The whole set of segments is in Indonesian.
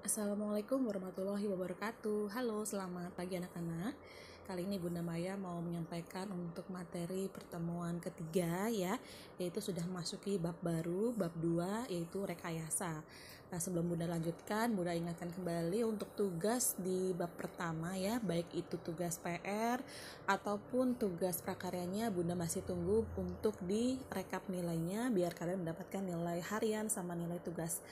Assalamualaikum warahmatullahi wabarakatuh. Halo, selamat pagi anak-anak. Kali ini Bunda Maya mau menyampaikan untuk materi pertemuan ketiga ya, yaitu sudah memasuki bab baru, bab 2 yaitu rekayasa. Nah, sebelum Bunda lanjutkan, Bunda ingatkan kembali untuk tugas di bab pertama ya, baik itu tugas PR ataupun tugas prakaryanya Bunda masih tunggu untuk direkap nilainya biar kalian mendapatkan nilai harian sama nilai tugas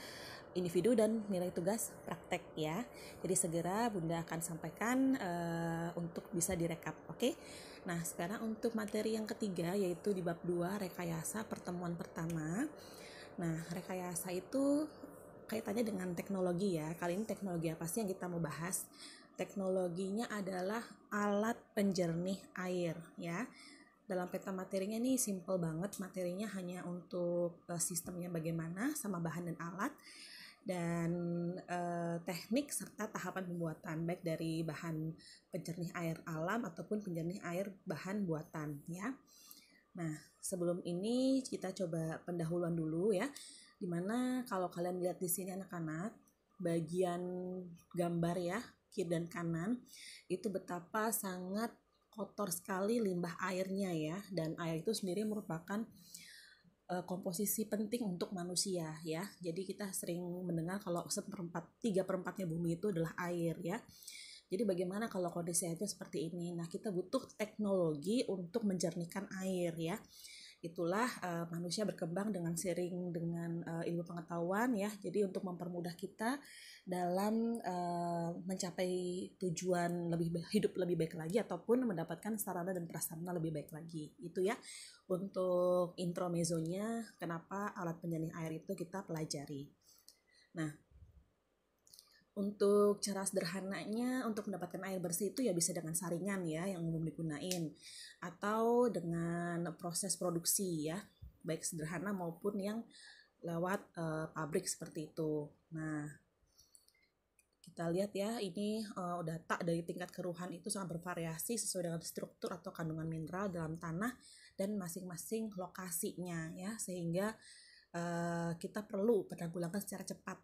individu dan nilai tugas praktek ya. Jadi segera Bunda akan sampaikan untuk bisa direkap, oke? Nah, sekarang untuk materi yang ketiga yaitu di bab 2 rekayasa pertemuan pertama. Nah, rekayasa itu kaitannya dengan teknologi ya. Kali ini teknologi apa sih yang kita mau bahas? Teknologinya adalah alat penjernih air ya. Dalam peta materinya nih simple banget, materinya hanya untuk sistemnya bagaimana sama bahan dan alat, dan teknik serta tahapan pembuatan baik dari bahan penjernih air alam ataupun penjernih air bahan buatan ya. Nah, sebelum ini kita coba pendahuluan dulu ya. Dimana kalau kalian lihat di sini anak-anak, bagian gambar ya, kiri dan kanan, itu betapa sangat kotor sekali limbah airnya ya. Dan air itu sendiri merupakan komposisi penting untuk manusia ya. Jadi kita sering mendengar kalau 3/4 bumi itu adalah air ya. Jadi bagaimana kalau kondisi airnya seperti ini? Nah, kita butuh teknologi untuk menjernihkan air ya. Itulah manusia berkembang dengan sering dengan ilmu pengetahuan ya. Jadi untuk mempermudah kita dalam mencapai tujuan hidup lebih baik lagi ataupun mendapatkan sarana dan prasarana lebih baik lagi. Itu ya untuk intermezzonya kenapa alat penjernih air itu kita pelajari. Nah, untuk cara sederhananya untuk mendapatkan air bersih itu ya bisa dengan saringan ya yang umum digunain atau dengan proses produksi ya, baik sederhana maupun yang lewat pabrik seperti itu. Nah, kita lihat ya, ini data dari tingkat keruhan itu sangat bervariasi sesuai dengan struktur atau kandungan mineral dalam tanah dan masing-masing lokasinya ya, sehingga kita perlu penanggulangan secara cepat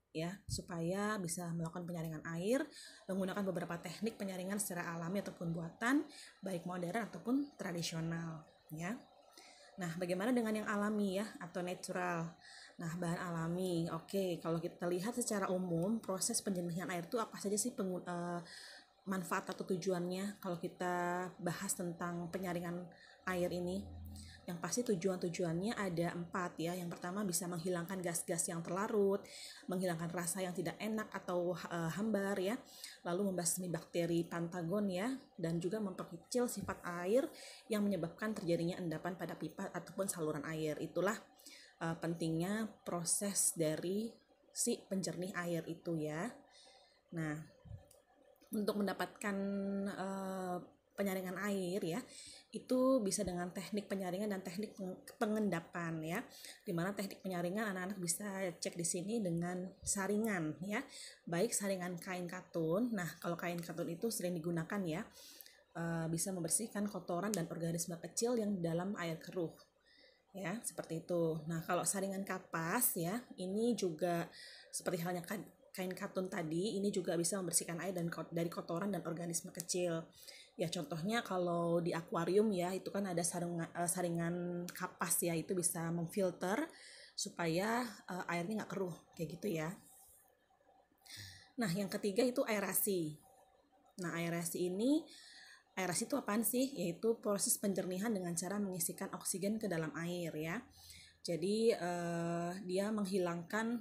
ya supaya bisa melakukan penyaringan air menggunakan beberapa teknik penyaringan secara alami ataupun buatan baik modern ataupun tradisional ya. Nah, bagaimana dengan yang alami ya atau natural? Nah, bahan alami. Oke, kalau kita lihat secara umum proses penjernihan air itu apa saja sih manfaat atau tujuannya kalau kita bahas tentang penyaringan air ini? Yang pasti tujuannya ada 4 ya. Yang pertama bisa menghilangkan gas-gas yang terlarut, menghilangkan rasa yang tidak enak atau hambar ya, lalu membasmi bakteri pantagon ya, dan juga memperkecil sifat air yang menyebabkan terjadinya endapan pada pipa ataupun saluran air. Itulah pentingnya proses dari si penjernih air itu ya. Nah, untuk mendapatkan penyaringan air ya, itu bisa dengan teknik penyaringan dan teknik pengendapan ya. Dimana teknik penyaringan anak-anak bisa cek di sini dengan saringan ya, baik saringan kain katun. Nah, kalau kain katun itu sering digunakan ya, bisa membersihkan kotoran dan organisme kecil yang dalam air keruh ya, seperti itu. Nah, kalau saringan kapas ya, ini juga seperti halnya kain katun tadi, ini juga bisa membersihkan air dari kotoran dan organisme kecil. Ya, contohnya kalau di akuarium ya, itu kan ada saringan kapas ya, itu bisa memfilter supaya airnya nggak keruh, kayak gitu ya. Nah, yang ketiga itu aerasi. Nah, aerasi itu apaan sih? Yaitu proses penjernihan dengan cara mengisikan oksigen ke dalam air ya. Jadi dia menghilangkan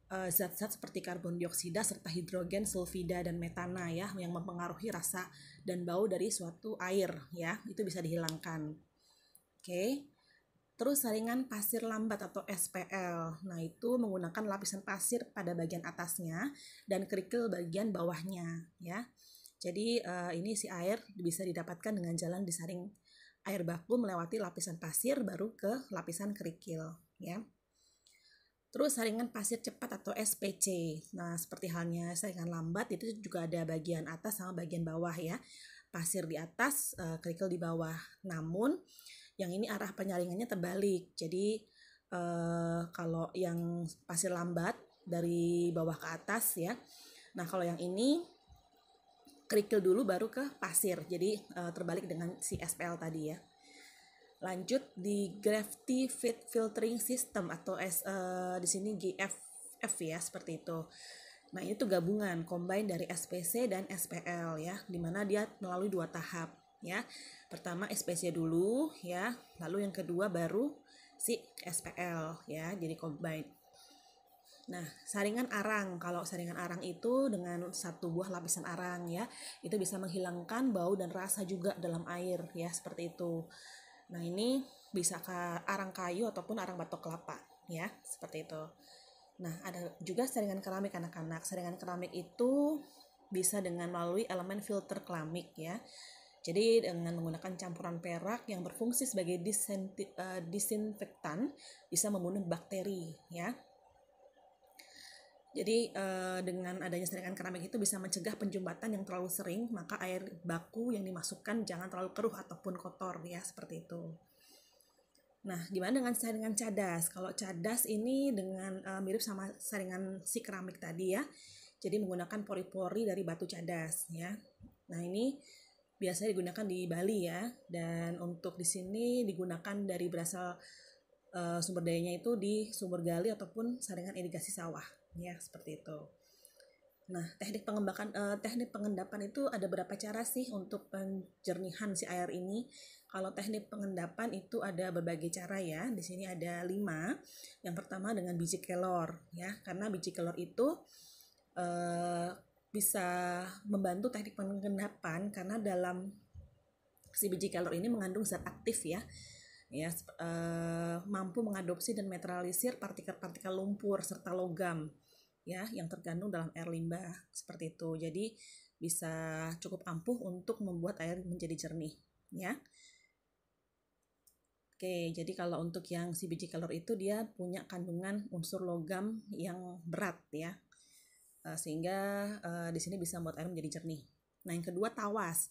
zat-zat seperti karbon dioksida serta hidrogen, sulfida dan metana ya yang mempengaruhi rasa dan bau dari suatu air ya, itu bisa dihilangkan. Oke. Terus saringan pasir lambat atau SPL. Nah, itu menggunakan lapisan pasir pada bagian atasnya dan kerikil bagian bawahnya ya. Jadi ini si air bisa didapatkan dengan jalan disaring air baku melewati lapisan pasir baru ke lapisan kerikil ya. Terus saringan pasir cepat atau SPC. Nah, seperti halnya saringan lambat itu juga ada bagian atas sama bagian bawah ya. Pasir di atas, kerikil di bawah. Namun yang ini arah penyaringannya terbalik. Jadi kalau yang pasir lambat dari bawah ke atas ya. Nah kalau yang ini kerikil dulu baru ke pasir, jadi terbalik dengan si SPL tadi ya. Lanjut di Gravity Feed Filtering System atau di sini GFF ya, seperti itu. Nah itu gabungan combine dari SPC dan SPL ya, dimana dia melalui 2 tahap ya. Pertama SPC dulu ya, lalu yang kedua baru si SPL ya, jadi combine. Nah, saringan arang. Kalau saringan arang itu dengan 1 buah lapisan arang ya, itu bisa menghilangkan bau dan rasa juga dalam air ya, seperti itu. Nah, ini bisa arang kayu ataupun arang batok kelapa ya, seperti itu. Nah, ada juga saringan keramik anak-anak. Saringan keramik itu bisa dengan melalui elemen filter keramik ya. Jadi dengan menggunakan campuran perak yang berfungsi sebagai disinfektan bisa membunuh bakteri ya. Jadi dengan adanya saringan keramik itu bisa mencegah penjumbatan yang terlalu sering, maka air baku yang dimasukkan jangan terlalu keruh ataupun kotor ya, seperti itu. Nah, gimana dengan saringan cadas? Kalau cadas ini dengan mirip sama saringan si keramik tadi ya. Jadi menggunakan pori-pori dari batu cadas ya. Nah, ini biasanya digunakan di Bali ya, dan untuk di sini digunakan dari berasal sumber dayanya itu di sumber gali ataupun saringan irigasi sawah ya, seperti itu. Nah, teknik pengendapan itu ada berapa cara sih untuk penjernihan si air ini? Kalau teknik pengendapan itu ada berbagai cara ya. Di sini ada 5. Yang pertama dengan biji kelor ya, karena biji kelor itu bisa membantu teknik pengendapan karena dalam si biji kelor ini mengandung zat aktif ya, mampu mengadopsi dan menetralisir partikel-partikel lumpur serta logam ya yang terkandung dalam air limbah, seperti itu. Jadi bisa cukup ampuh untuk membuat air menjadi jernih ya. Oke, jadi kalau untuk yang si biji kelor itu dia punya kandungan unsur logam yang berat ya, sehingga di sini bisa membuat air menjadi jernih. Nah yang kedua tawas.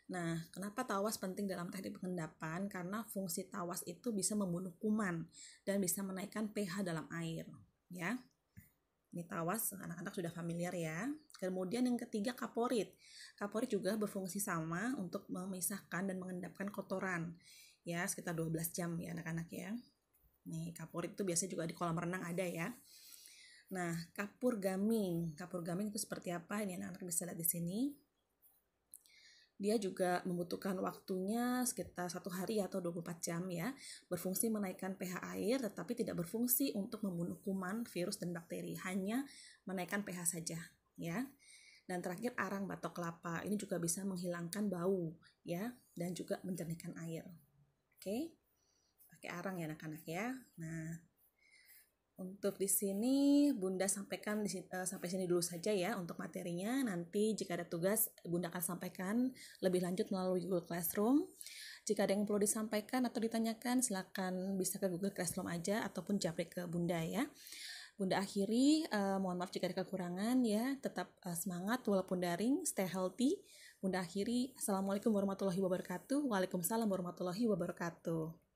Nah, kenapa tawas penting dalam teknik pengendapan? Karena fungsi tawas itu bisa membunuh kuman dan bisa menaikkan pH dalam air ya. Ini tawas, anak-anak sudah familiar ya. Kemudian yang ketiga kaporit. Kaporit juga berfungsi sama untuk memisahkan dan mengendapkan kotoran. Ya, sekitar 12 jam ya anak-anak ya. Nih, kaporit itu biasanya juga di kolam renang ada ya. Nah, kapur gaming. Kapur gaming itu seperti apa? Ini anak-anak bisa lihat di sini. Dia juga membutuhkan waktunya sekitar 1 hari atau 24 jam ya. Berfungsi menaikkan pH air tetapi tidak berfungsi untuk membunuh kuman, virus, dan bakteri. Hanya menaikkan pH saja ya. Dan terakhir arang batok kelapa. Ini juga bisa menghilangkan bau ya dan juga menjernihkan air. Oke. Pakai arang ya anak-anak ya. Nah, untuk di sini Bunda sampaikan sampai sini dulu saja ya untuk materinya. Nanti jika ada tugas Bunda akan sampaikan lebih lanjut melalui Google Classroom. Jika ada yang perlu disampaikan atau ditanyakan silakan bisa ke Google Classroom aja ataupun japri ke Bunda ya. Bunda akhiri, mohon maaf jika ada kekurangan ya. Tetap semangat walaupun daring, stay healthy. Bunda akhiri, Assalamualaikum warahmatullahi wabarakatuh. Waalaikumsalam warahmatullahi wabarakatuh.